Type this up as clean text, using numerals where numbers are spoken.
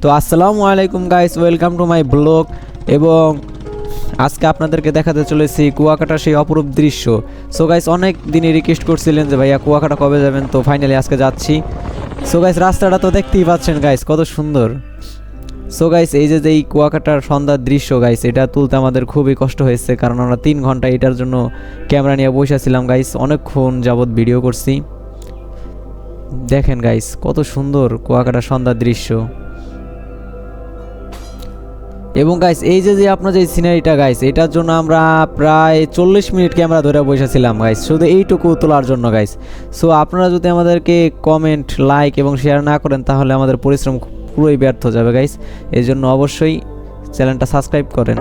তো আসসালামু আলাইকুম guys, welcome to my blog. এবং আজকে আপনাদেরকে দেখাতে চলেছি কুয়াকাটার সেই অপরূপ দৃশ্য। সো গাইস, অনেক দিনই রিকোয়েস্ট করছিলেন যে ভাইয়া কুয়াকাটা কবে যাবেন, তো ফাইনালি আজকে যাচ্ছি। সো গাইস, রাস্তাটা তো দেখতেই পাচ্ছেন গাইস, কত সুন্দর। সো গাইস, এই যে এই কুয়াকাটার সন্ধ্যার দৃশ্য গাইস, এটা তুলতে আমাদের খুবই কষ্ট হয়েছে, কারণ আমরা 3 ঘন্টা এটার জন্য ক্যামেরা নিয়ে বসেছিলাম গাইস। অনেকক্ষণ যাবত ভিডিও করছি। দেখেন গাইস, কত সুন্দর কুয়াকাটার সন্ধ্যার দৃশ্য। এবং গাইস, এই যে আপনার যে সিনারিটা গাইস, এটার জন্য আমরা প্রায় 40 মিনিট ক্যামেরা ধরে বসেছিলাম গাইস, শুধু এইটুকু তোলার জন্য গাইস। সো আপনারা যদি আমাদেরকে কমেন্ট, লাইক এবং শেয়ার না করেন, তাহলে আমাদের পরিশ্রম পুরোই ব্যর্থ যাবে গাইস। এই জন্য অবশ্যই চ্যানেলটা সাবস্ক্রাইব করেন।